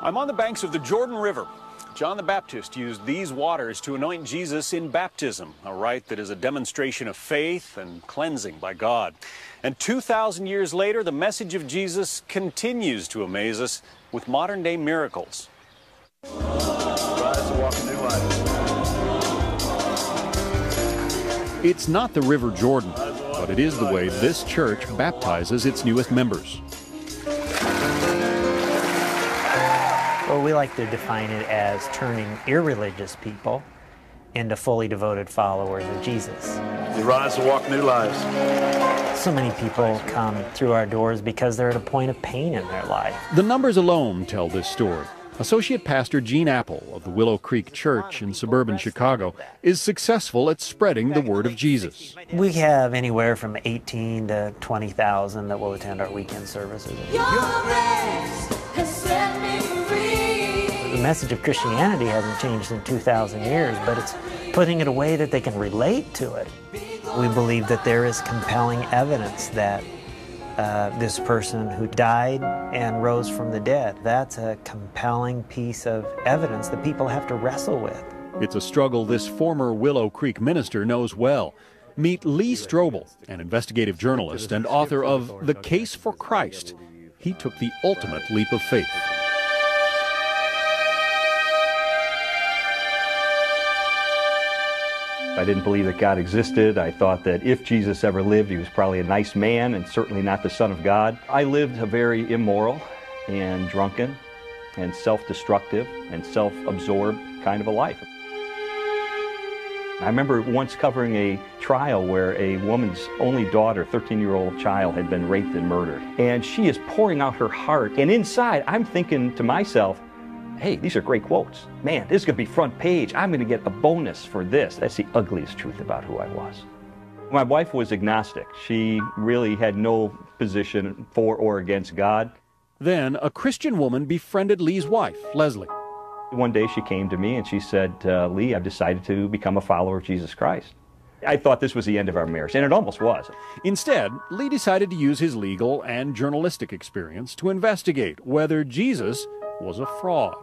I'm on the banks of the Jordan River. John the Baptist used these waters to anoint Jesus in baptism, a rite that is a demonstration of faith and cleansing by God. And 2,000 years later, the message of Jesus continues to amaze us with modern-day miracles. It's not the River Jordan, but it is the way this church baptizes its newest members. Well, we like to define it as turning irreligious people into fully devoted followers of Jesus. We rise to walk new lives. So many people come through our doors because they're at a point of pain in their life. The numbers alone tell this story. Associate Pastor Jon Appel of the Willow Creek Church in suburban Chicago is successful at spreading the word of Jesus. We have anywhere from 18 to 20,000 that will attend our weekend services. The message of Christianity hasn't changed in 2,000 years, but it's putting it a way that they can relate to it. We believe that there is compelling evidence that this person who died and rose from the dead, that's a compelling piece of evidence that people have to wrestle with. It's a struggle this former Willow Creek minister knows well. Meet Lee Stroebel, an investigative journalist and author of The Case for Christ. He took the ultimate leap of faith. I didn't believe that God existed. I thought that if Jesus ever lived, he was probably a nice man and certainly not the Son of God. I lived a very immoral and drunken and self-destructive and self-absorbed kind of a life. I remember once covering a trial where a woman's only daughter, 13-year-old child, had been raped and murdered. And she is pouring out her heart. And inside, I'm thinking to myself, hey, these are great quotes. Man, this is going to be front page. I'm going to get a bonus for this. That's the ugliest truth about who I was. My wife was agnostic. She really had no position for or against God. Then a Christian woman befriended Lee's wife, Leslie. One day she came to me and she said, Lee, I've decided to become a follower of Jesus Christ. I thought this was the end of our marriage, and it almost was. Instead, Lee decided to use his legal and journalistic experience to investigate whether Jesus was a fraud.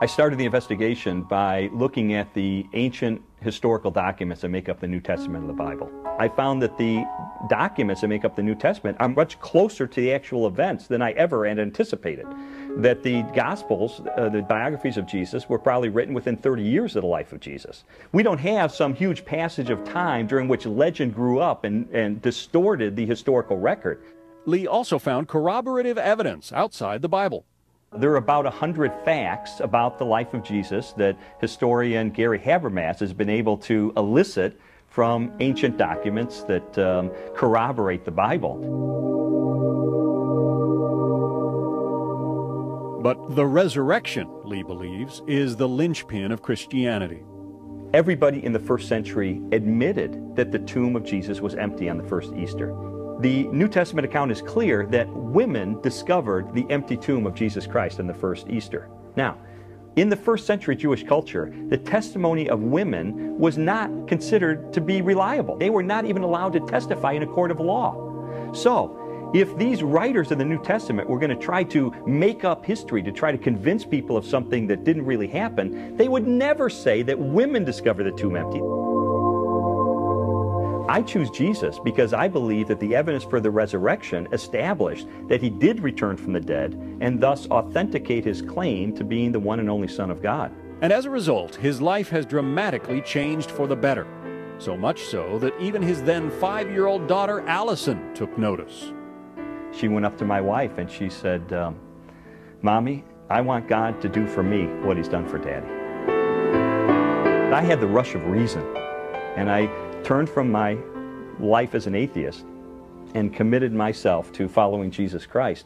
I started the investigation by looking at the ancient historical documents that make up the New Testament of the Bible. I found that the documents that make up the New Testament are much closer to the actual events than I ever had anticipated. That the Gospels, the biographies of Jesus, were probably written within 30 years of the life of Jesus. We don't have some huge passage of time during which legend grew up and distorted the historical record. Lee also found corroborative evidence outside the Bible. There are about 100 facts about the life of Jesus that historian Gary Habermas has been able to elicit from ancient documents that corroborate the Bible. But the resurrection, Lee believes, is the linchpin of Christianity. Everybody in the first century admitted that the tomb of Jesus was empty on the first Easter. The New Testament account is clear that women discovered the empty tomb of Jesus Christ on the first Easter. Now, in the first century Jewish culture, the testimony of women was not considered to be reliable. They were not even allowed to testify in a court of law. So, if these writers of the New Testament were going to try to make up history, to try to convince people of something that didn't really happen, they would never say that women discovered the tomb empty. I choose Jesus because I believe that the evidence for the resurrection established that he did return from the dead and thus authenticate his claim to being the one and only Son of God. And as a result, his life has dramatically changed for the better. So much so that even his then 5-year-old daughter, Allison, took notice. She went up to my wife and she said, Mommy, I want God to do for me what he's done for Daddy. I had the rush of reason, and I turned from my life as an atheist and committed myself to following Jesus Christ.